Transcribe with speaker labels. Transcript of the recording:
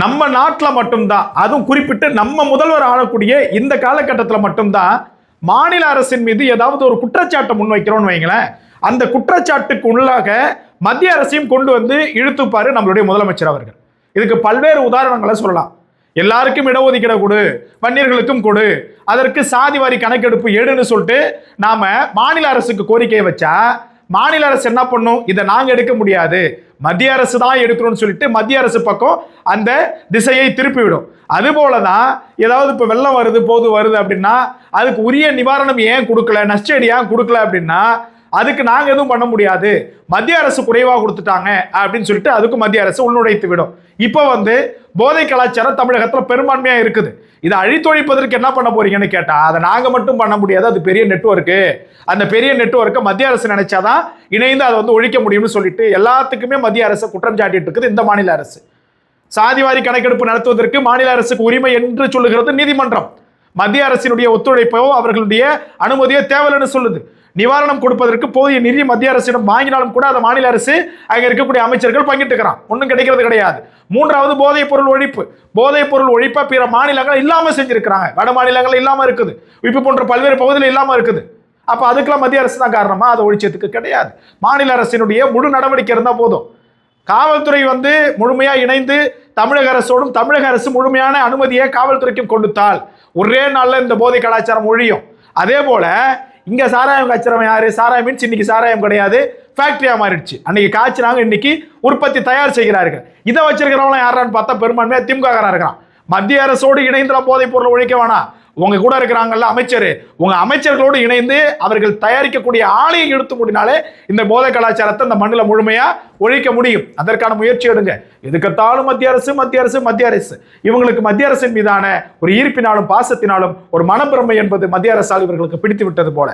Speaker 1: நம்ம நாட்டில் மட்டும்தான், அதுவும் குறிப்பிட்டு நம்ம முதல்வர் ஆளக்கூடிய இந்த காலகட்டத்தில் மட்டும்தான் மாநில அரசின் மீது ஏதாவது ஒரு குற்றச்சாட்டை முன்வைக்கிறோம்னு வைங்களேன், அந்த குற்றச்சாட்டுக்கு உள்ளாக மத்திய அரசையும் கொண்டு வந்து இழுத்துப்பாரு நம்மளுடைய முதலமைச்சர் அவர்கள். இதுக்கு பல்வேறு உதாரணங்களை சொல்லலாம். எல்லாருக்கும் இடஒதுக்கீடு கொடு, வன்னியர்களுக்கும் கொடு, அதற்கு சாதிவாரி கணக்கெடுப்பு எடுன்னு சொல்லிட்டு நாம மாநில அரசுக்கு கோரிக்கையை வச்சா மாநில அரசு என்ன பண்ணும்? இதை நாங்க எடுக்க முடியாது, மத்திய அரசு தான் எடுக்கணும்னு சொல்லிட்டு மத்திய அரசு பக்கம் அந்த திசையை திருப்பிவிடும். அது போலதான் ஏதாவது இப்ப வெள்ளம் வருது போது வருது அப்படின்னா அதுக்கு உரிய நிவாரணம் ஏன் கொடுக்கல, நஷ்டஈடு ஏன் கொடுக்கல அப்படின்னா அதுக்கு நாங்க எதுவும் பண்ண முடியாது, மத்திய அரசு குறைவா கொடுத்துட்டாங்க அப்படின்னு சொல்லிட்டு அதுக்கு மத்திய அரசு உள்நுழைத்து விடும். இப்போ போதை கலாச்சாரம் தமிழகத்துல பெரும்பான்மையா இருக்குது. இதை அழித்தொழிப்பதற்கு என்ன பண்ண போறீங்கன்னு கேட்டா அதை நாங்க மட்டும் பண்ண முடியாது, அது பெரிய நெட்வொர்க்கு, அந்த பெரிய நெட்வொர்க்கை மத்திய அரசு நினைச்சாதான் இணைந்து அதை ஒழிக்க முடியும்னு சொல்லிட்டு எல்லாத்துக்குமே மத்திய அரசு குற்றம் சாட்டிட்டு இருக்குது இந்த மாநில அரசு. சாதிவாரி கணக்கெடுப்பு நடத்துவதற்கு மாநில அரசுக்கு உரிமை என்று சொல்லுகிறது நீதிமன்றம். மத்திய அரசினுடைய ஒத்துழைப்போ அவர்களுடைய அனுமதியோ தேவைன்னு சொல்லுது. நிவாரணம் கொடுப்பதற்கு போதிய நிதி மத்திய அரசிடம் வாங்கினாலும் கூட அதை மாநில அரசு அங்க இருக்கக்கூடிய அமைச்சர்கள் பங்கிட்டுக்கிறான், ஒன்றும் கிடைக்கிறது கிடையாது. மூன்றாவது போதைப் பொருள் ஒழிப்பு. போதைப் பொருள் ஒழிப்ப பிற மாநிலங்கள் இல்லாம செஞ்சிருக்கிறாங்க, வட மாநிலங்கள் இல்லாம இருக்குது, இப்ப போன்ற பல்வேறு பகுதியில் இல்லாம இருக்குது. அப்ப அதுக்கெல்லாம் மத்திய அரசு தான் காரணமா? அதை ஒழிச்சதுக்கு கிடையாது. மாநில அரசினுடைய முழு நடவடிக்கை இருந்தா போதும். காவல்துறை முழுமையா இணைந்து தமிழக அரசோடும் தமிழக அரசு முழுமையான அனுமதியை காவல்துறைக்கும் கொடுத்தால் ஒரே நாள்ல இந்த போதை கலாச்சாரம் ஒழியும். அதே போல இங்க சாராயம் காய்ச்சறவன் யாரு? சாராயம் மீன்ஸ் இன்னைக்கு சாராயம் கிடையாது, ஃபேக்டரியா மாறிடுச்சு. அன்னைக்கு காய்ச்சினாங்க, இன்னைக்கு உற்பத்தி தயார் செய்கிறார்கள். இதை வச்சிருக்கிறவங்க யாரான்னு பார்த்தா பெரும்பான்மையா திமுக இருக்கிறான். மத்திய அரசோடு இணைந்து போதைப் பொருள் ஒழிக்க வேணாம், உங்க கூட இருக்கிறாங்கல்ல அமைச்சர், உங்க அமைச்சர்களோடு இணைந்து அவர்கள் தயாரிக்கக்கூடிய ஆலையை எடுத்து முடினாலே இந்த போதை கலாச்சாரத்தை இந்த மண்ணில் முழுமையா ஒழிக்க முடியும். அதற்கான முயற்சி எடுங்க. எதுக்கத்தாலும் மத்திய அரசு மத்திய அரசு மத்திய அரசு. இவங்களுக்கு மத்திய அரசின் மீதான ஒரு ஈர்ப்பினாலும் பாசத்தினாலும் ஒரு மனப்பிரமை என்பது மத்திய அரசால் இவர்களுக்கு பிடித்து விட்டது போல.